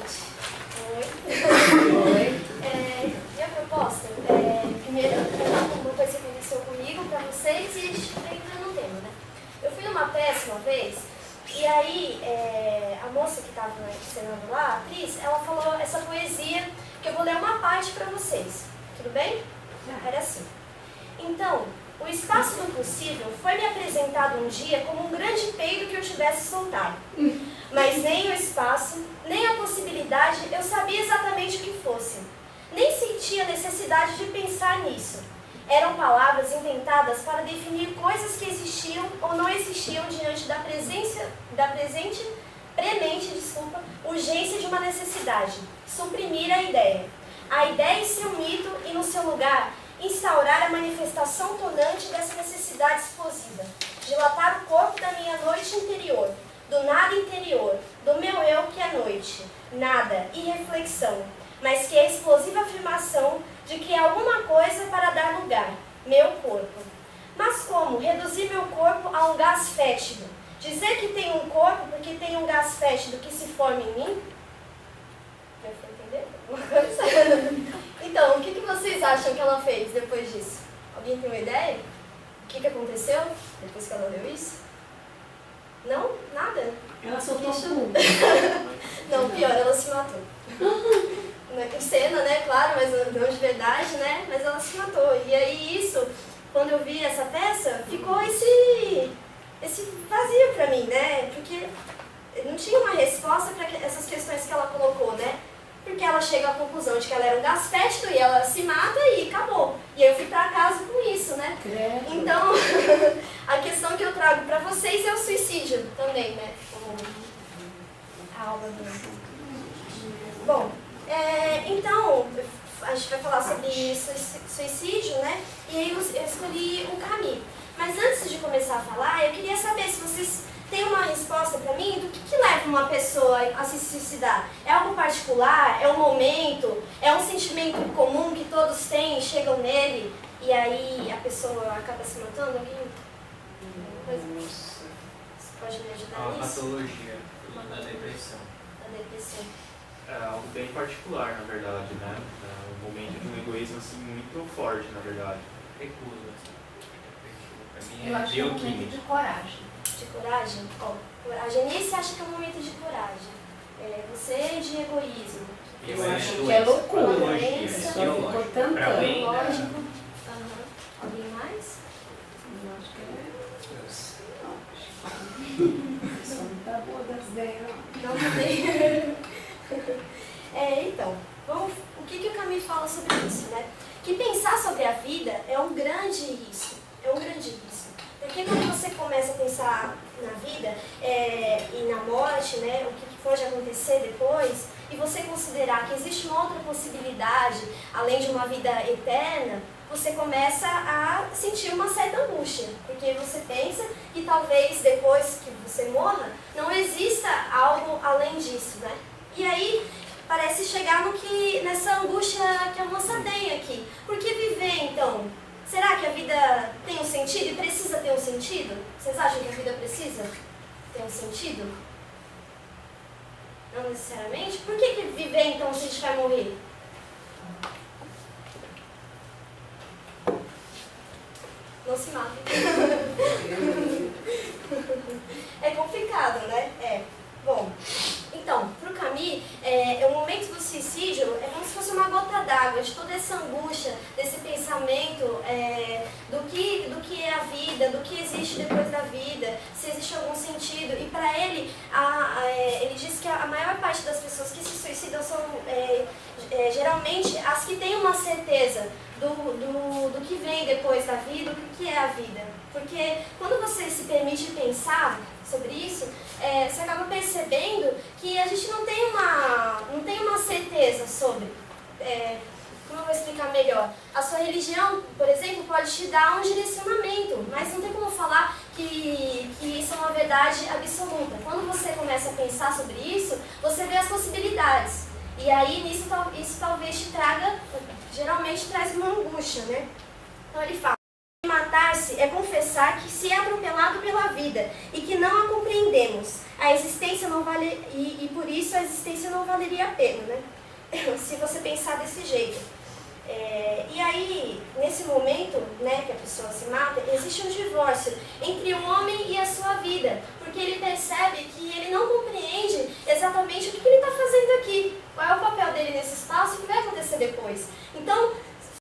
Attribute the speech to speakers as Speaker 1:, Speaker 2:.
Speaker 1: gente. Oi. Minha proposta primeiro, uma coisa que aconteceu comigo, pra vocês, e a gente entra no tema, né? Eu fui numa peça uma vez, e aí a moça que estava ensinando lá, a atriz, ela falou essa poesia, que eu vou ler uma parte pra vocês. Tudo bem? Era assim. Então, o espaço do possível foi me apresentado um dia como um grande peido que eu tivesse soltado. Mas nem o espaço, nem a possibilidade eu sabia exatamente o que fosse. Nem sentia necessidade de pensar nisso. Eram palavras inventadas para definir coisas que existiam ou não existiam diante da premente urgência de uma necessidade. Suprimir a ideia. A ideia em seu mito e no seu lugar, instaurar a manifestação tonante dessa necessidade explosiva. Dilatar o corpo da minha noite interior, do nada interior, do meu eu que é noite. Nada e reflexão, mas que é a explosiva afirmação de que há alguma coisa para dar lugar, meu corpo. Mas como reduzir meu corpo a um gás fétido? Dizer que tem um corpo porque tem um gás fétido que se forma em mim? Deu para entender alguma coisa? Então, o que vocês acham que ela fez depois disso? Alguém tem uma ideia? O que aconteceu depois que ela leu isso? Não? Nada?
Speaker 2: Ela soltou tudo.
Speaker 1: Não, pior, ela se matou. Em cena, né, claro, mas não de verdade, né, mas ela se matou. E aí isso, quando eu vi essa peça, ficou esse vazio pra mim, né, porque não tinha uma resposta para essas questões que ela colocou, né, porque ela chega à conclusão de que ela era um gás fétido e ela se mata e acabou. E eu fui pra casa com isso, né. Então, a questão que eu trago pra vocês é o suicídio também, né, como a aula do... Bom, então, a gente vai falar sobre suicídio, né? E aí eu escolhi o Camus. Mas antes de começar a falar, eu queria saber se vocês têm uma resposta para mim do que leva uma pessoa a se suicidar. É algo particular? É um momento? É um sentimento comum que todos têm e chegam nele? E aí a pessoa acaba se matando? Alguém? Você pode me ajudar nisso?
Speaker 3: A patologia da depressão.
Speaker 1: Da depressão.
Speaker 3: É algo bem particular, na verdade, né? É um momento de um egoísmo assim, muito forte, na verdade. Recuso, assim. Pra mim
Speaker 2: Eu acho que é um momento
Speaker 3: bioquímico.
Speaker 2: de coragem.
Speaker 1: De coragem? Ó, a Janice acha que é um momento de coragem. Você de egoísmo.
Speaker 2: Eu acho que é loucura.
Speaker 3: Patologia,
Speaker 1: Essa
Speaker 2: ficou
Speaker 3: Pra
Speaker 2: tantando.
Speaker 3: mim,
Speaker 1: Lógico. Alguém mais?
Speaker 2: Eu acho que só não tá boa das ideias.
Speaker 1: Não tem. Então, o que o Camus fala sobre isso, né? Que pensar sobre a vida é um grande risco. É um grande risco. Porque quando você começa a pensar na vida e na morte, né? O que pode acontecer depois, e você considerar que existe uma outra possibilidade, além de uma vida eterna, você começa a sentir uma certa angústia. Porque você pensa que talvez depois que você morra, não exista algo além disso, né? E aí, parece chegar nessa angústia que a moça tem aqui. Por que viver, então? Será que a vida tem um sentido e precisa ter um sentido? Vocês acham que a vida precisa ter um sentido? Não necessariamente? Por que viver, então, se a gente vai morrer? Não se mata. É complicado, né? Bom, então, para o Camus, o momento do suicídio é como se fosse uma gota d'água de toda essa angústia, desse pensamento do que é a vida, do que existe depois da vida, se existe algum sentido. E para ele, ele diz que a maior parte das pessoas que se suicidam são geralmente as que têm uma certeza do que vem depois da vida, do que é a vida. Porque quando você se permite pensar sobre isso, você acaba percebendo que a gente não tem uma certeza sobre. Como eu vou explicar melhor? A sua religião, por exemplo, pode te dar um direcionamento, mas não tem como falar que isso é uma verdade absoluta. Quando você começa a pensar sobre isso, você vê as possibilidades. E aí, isso talvez te traga, geralmente traz uma angústia, né? Então ele fala: matar-se é confessar que se é atropelado pela vida e que não a compreendemos. A existência não vale, e por isso isso a existência não valeria a pena, né? Se você pensar desse jeito. E aí, nesse momento, né, que a pessoa se mata, existe um divórcio entre o homem e a sua vida, porque ele percebe que ele não compreende exatamente o que ele está fazendo aqui, qual é o papel dele nesse espaço e o que vai acontecer depois.